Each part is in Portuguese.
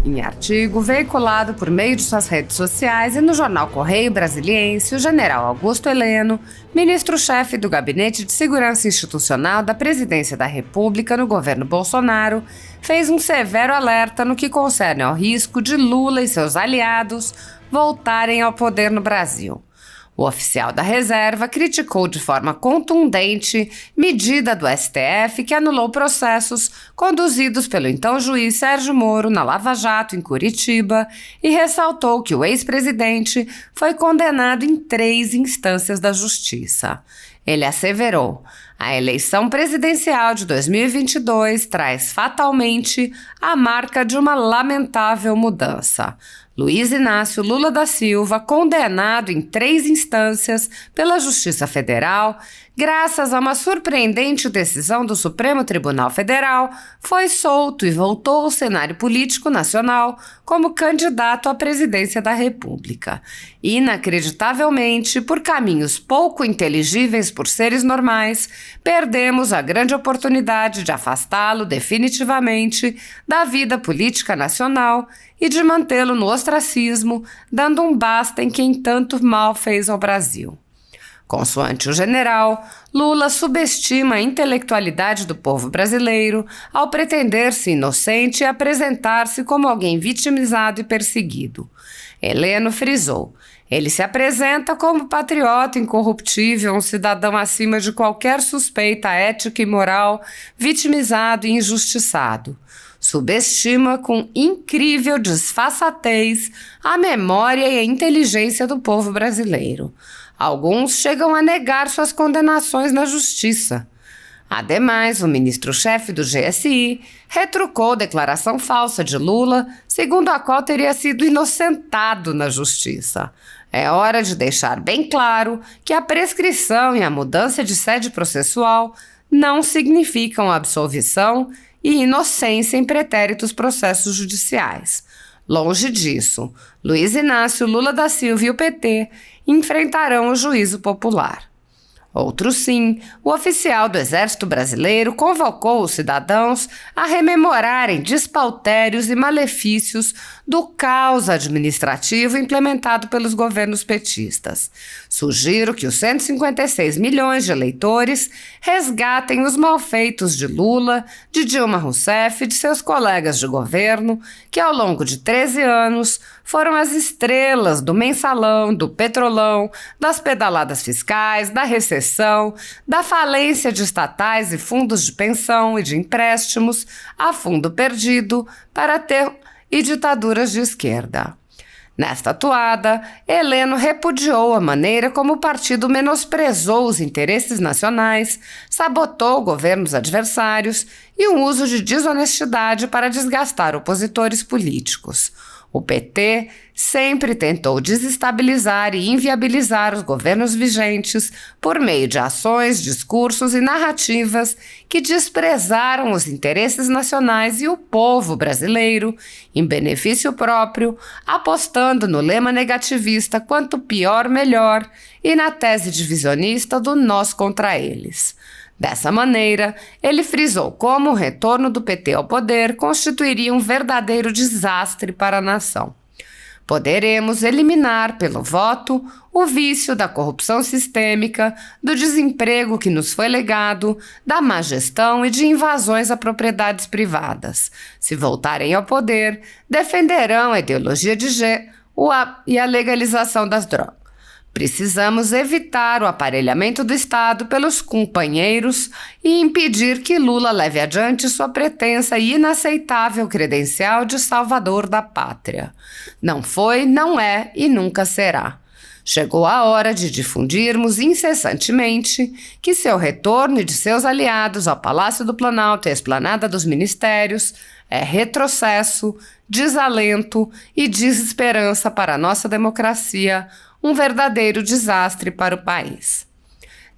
Em artigo veiculado por meio de suas redes sociais e no jornal Correio Brasiliense, o general Augusto Heleno, ministro-chefe do Gabinete de Segurança Institucional da Presidência da República no governo Bolsonaro, fez um severo alerta no que concerne ao risco de Lula e seus aliados voltarem ao poder no Brasil. O oficial da reserva criticou de forma contundente medida do STF que anulou processos conduzidos pelo então juiz Sérgio Moro na Lava Jato, em Curitiba, e ressaltou que o ex-presidente foi condenado em 3 instâncias da Justiça. Ele asseverou: a eleição presidencial de 2022 traz fatalmente a marca de uma lamentável mudança. Luiz Inácio Lula da Silva, condenado em 3 instâncias pela Justiça Federal, graças a uma surpreendente decisão do Supremo Tribunal Federal, foi solto e voltou ao cenário político nacional como candidato à presidência da República. Inacreditavelmente, por caminhos pouco inteligíveis por seres normais, perdemos a grande oportunidade de afastá-lo definitivamente da vida política nacional e de mantê-lo no ostracismo, dando um basta em quem tanto mal fez ao Brasil. Consoante o general, Lula subestima a intelectualidade do povo brasileiro ao pretender-se inocente e apresentar-se como alguém vitimizado e perseguido. Heleno frisou: ele se apresenta como patriota incorruptível, um cidadão acima de qualquer suspeita ética e moral, vitimizado e injustiçado. Subestima com incrível disfarçatez a memória e a inteligência do povo brasileiro. Alguns chegam a negar suas condenações na justiça. Ademais, o ministro-chefe do GSI retrucou declaração falsa de Lula, segundo a qual teria sido inocentado na justiça. É hora de deixar bem claro que a prescrição e a mudança de sede processual não significam absolvição e inocência em pretéritos processos judiciais. Longe disso, Luiz Inácio Lula da Silva e o PT enfrentarão o juízo popular. Outro sim, o oficial do Exército Brasileiro convocou os cidadãos a rememorarem despauterios e malefícios do caos administrativo implementado pelos governos petistas. Sugiro que os 156 milhões de eleitores resgatem os malfeitos de Lula, de Dilma Rousseff e de seus colegas de governo, que ao longo de 13 anos foram as estrelas do mensalão, do petrolão, das pedaladas fiscais, da recessão, da falência de estatais e fundos de pensão e de empréstimos a fundo perdido e ditaduras de esquerda. Nesta toada, Heleno repudiou a maneira como o partido menosprezou os interesses nacionais, sabotou governos adversários e o uso de desonestidade para desgastar opositores políticos. O PT sempre tentou desestabilizar e inviabilizar os governos vigentes por meio de ações, discursos e narrativas que desprezaram os interesses nacionais e o povo brasileiro em benefício próprio, apostando no lema negativista quanto pior, melhor e na tese divisionista do nós contra eles. Dessa maneira, ele frisou como o retorno do PT ao poder constituiria um verdadeiro desastre para a nação. Poderemos eliminar pelo voto o vício da corrupção sistêmica, do desemprego que nos foi legado, da má gestão e de invasões a propriedades privadas. Se voltarem ao poder, defenderão a ideologia de gênero e a legalização das drogas. Precisamos evitar o aparelhamento do Estado pelos companheiros e impedir que Lula leve adiante sua pretensa e inaceitável credencial de salvador da pátria. Não foi, não é e nunca será. Chegou a hora de difundirmos incessantemente que seu retorno e de seus aliados ao Palácio do Planalto e à Esplanada dos Ministérios é retrocesso, desalento e desesperança para a nossa democracia, um verdadeiro desastre para o país.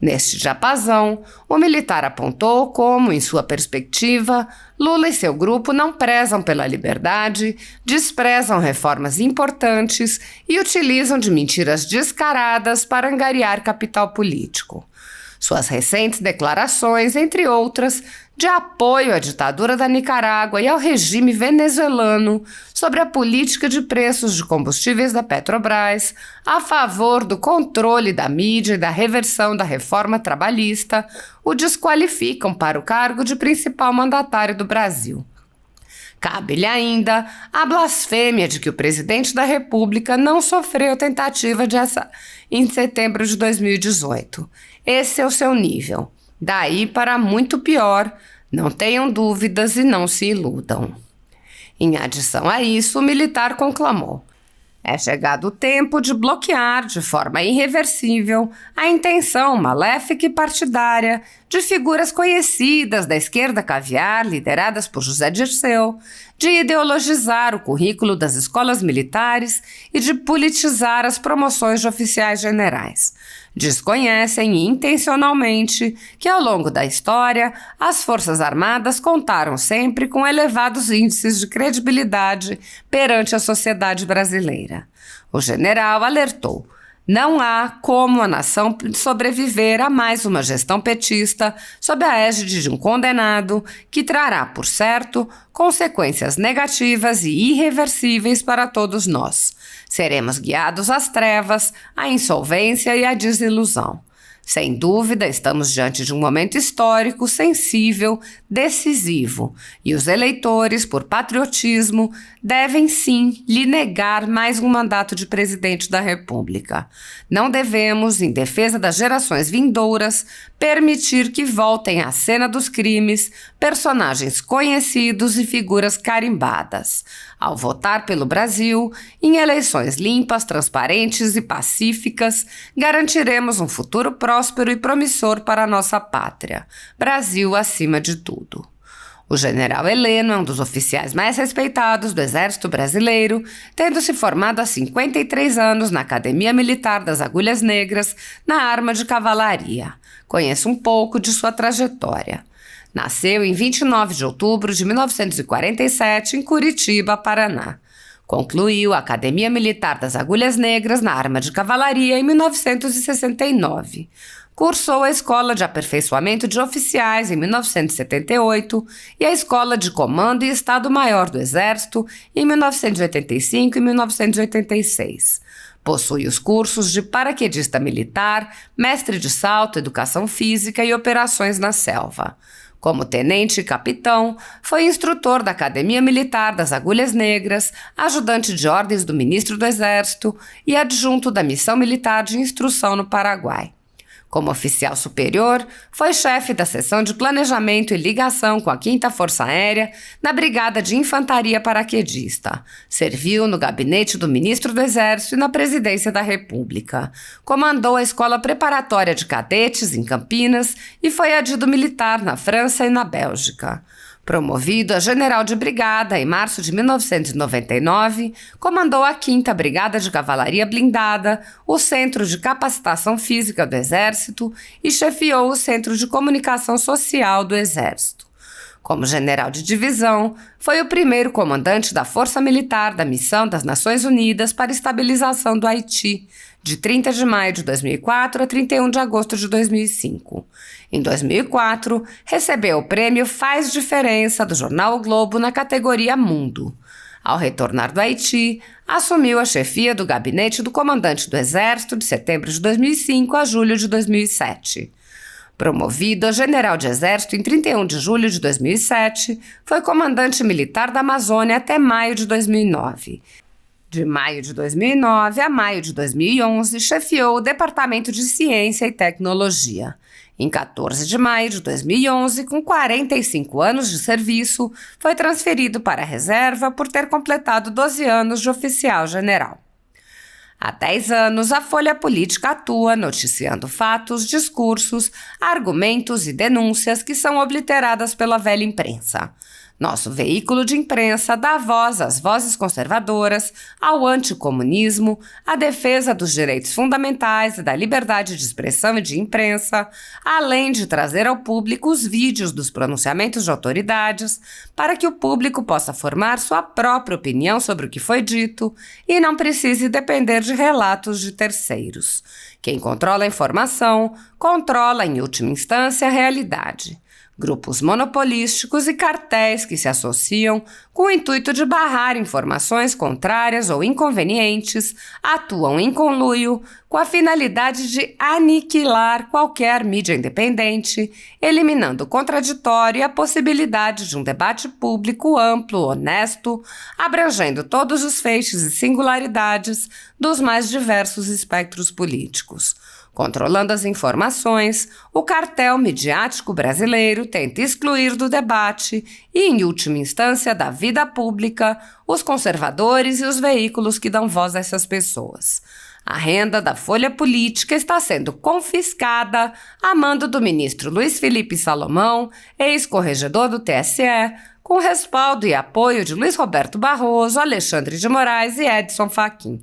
Neste diapasão, o militar apontou como, em sua perspectiva, Lula e seu grupo não prezam pela liberdade, desprezam reformas importantes e utilizam de mentiras descaradas para angariar capital político. Suas recentes declarações, entre outras, de apoio à ditadura da Nicarágua e ao regime venezuelano sobre a política de preços de combustíveis da Petrobras, a favor do controle da mídia e da reversão da reforma trabalhista, o desqualificam para o cargo de principal mandatário do Brasil. Cabe-lhe ainda a blasfêmia de que o presidente da República não sofreu tentativa de assassinato em setembro de 2018. Esse é o seu nível. Daí para muito pior, não tenham dúvidas e não se iludam. Em adição a isso, o militar conclamou: é chegado o tempo de bloquear de forma irreversível a intenção maléfica e partidária de figuras conhecidas da esquerda caviar, lideradas por José Dirceu, de ideologizar o currículo das escolas militares e de politizar as promoções de oficiais generais. Desconhecem intencionalmente que, ao longo da história, as Forças Armadas contaram sempre com elevados índices de credibilidade perante a sociedade brasileira. O general alertou: não há como a nação sobreviver a mais uma gestão petista sob a égide de um condenado que trará, por certo, consequências negativas e irreversíveis para todos nós. Seremos guiados às trevas, à insolvência e à desilusão. Sem dúvida, estamos diante de um momento histórico, sensível, decisivo, e os eleitores, por patriotismo, devem sim lhe negar mais um mandato de presidente da República. Não devemos, em defesa das gerações vindouras, permitir que voltem à cena dos crimes personagens conhecidos e figuras carimbadas. Ao votar pelo Brasil, em eleições limpas, transparentes e pacíficas, garantiremos um futuro próspero e promissor para a nossa pátria. Brasil acima de tudo. O general Heleno é um dos oficiais mais respeitados do Exército Brasileiro, tendo se formado há 53 anos na Academia Militar das Agulhas Negras, na arma de cavalaria. Conheço um pouco de sua trajetória. Nasceu em 29 de outubro de 1947 em Curitiba, Paraná. Concluiu a Academia Militar das Agulhas Negras na arma de cavalaria em 1969. Cursou a Escola de Aperfeiçoamento de Oficiais em 1978 e a Escola de Comando e Estado-Maior do Exército em 1985 e 1986. Possui os cursos de paraquedista militar, mestre de salto, educação física e operações na selva. Como tenente e capitão, foi instrutor da Academia Militar das Agulhas Negras, ajudante de ordens do ministro do Exército e adjunto da Missão Militar de Instrução no Paraguai. Como oficial superior, foi chefe da seção de planejamento e ligação com a 5ª Força Aérea na Brigada de Infantaria Paraquedista. Serviu no gabinete do ministro do Exército e na presidência da República. Comandou a Escola Preparatória de Cadetes em Campinas e foi adido militar na França e na Bélgica. Promovido a general de brigada em março de 1999, comandou a 5ª Brigada de Cavalaria Blindada, o Centro de Capacitação Física do Exército e chefiou o Centro de Comunicação Social do Exército. Como general de divisão, foi o primeiro comandante da Força Militar da Missão das Nações Unidas para a Estabilização do Haiti, de 30 de maio de 2004 a 31 de agosto de 2005. Em 2004, recebeu o prêmio Faz Diferença do jornal O Globo na categoria Mundo. Ao retornar do Haiti, assumiu a chefia do gabinete do comandante do Exército de setembro de 2005 a julho de 2007. Promovido a general de exército em 31 de julho de 2007, foi comandante militar da Amazônia até maio de 2009. De maio de 2009 a maio de 2011, chefiou o Departamento de Ciência e Tecnologia. Em 14 de maio de 2011, com 45 anos de serviço, foi transferido para a reserva por ter completado 12 anos de oficial general. Há 10 anos, a Folha Política atua noticiando fatos, discursos, argumentos e denúncias que são obliteradas pela velha imprensa. Nosso veículo de imprensa dá voz às vozes conservadoras, ao anticomunismo, à defesa dos direitos fundamentais e da liberdade de expressão e de imprensa, além de trazer ao público os vídeos dos pronunciamentos de autoridades para que o público possa formar sua própria opinião sobre o que foi dito e não precise depender de relatos de terceiros. Quem controla a informação, controla, em última instância, a realidade. Grupos monopolísticos e cartéis que se associam com o intuito de barrar informações contrárias ou inconvenientes atuam em conluio com a finalidade de aniquilar qualquer mídia independente, eliminando o contraditório e a possibilidade de um debate público amplo, honesto, abrangendo todos os feixes e singularidades dos mais diversos espectros políticos. Controlando as informações, o cartel midiático brasileiro tenta excluir do debate e, em última instância, da vida pública, os conservadores e os veículos que dão voz a essas pessoas. A renda da Folha Política está sendo confiscada a mando do ministro Luiz Felipe Salomão, ex-corregedor do TSE, com respaldo e apoio de Luiz Roberto Barroso, Alexandre de Moraes e Edson Fachin.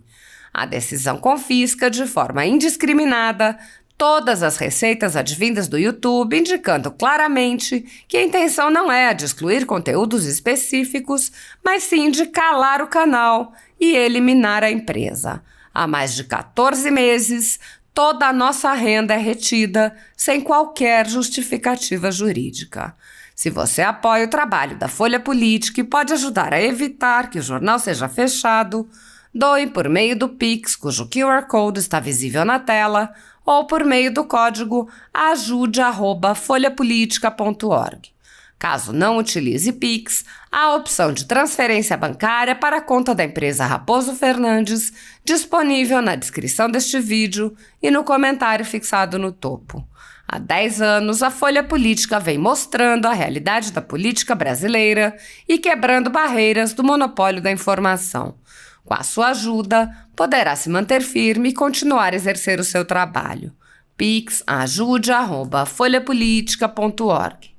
A decisão confisca, de forma indiscriminada, todas as receitas advindas do YouTube, indicando claramente que a intenção não é a de excluir conteúdos específicos, mas sim de calar o canal e eliminar a empresa. Há mais de 14 meses, toda a nossa renda é retida sem qualquer justificativa jurídica. Se você apoia o trabalho da Folha Política e pode ajudar a evitar que o jornal seja fechado, doe por meio do Pix, cujo QR Code está visível na tela, ou por meio do código ajude@folhapolitica.org. Caso não utilize Pix, há a opção de transferência bancária para a conta da empresa Raposo Fernandes, disponível na descrição deste vídeo e no comentário fixado no topo. Há 10 anos, a Folha Política vem mostrando a realidade da política brasileira e quebrando barreiras do monopólio da informação. Com a sua ajuda, poderá se manter firme e continuar a exercer o seu trabalho. Pix ajude@folhapolitica.org.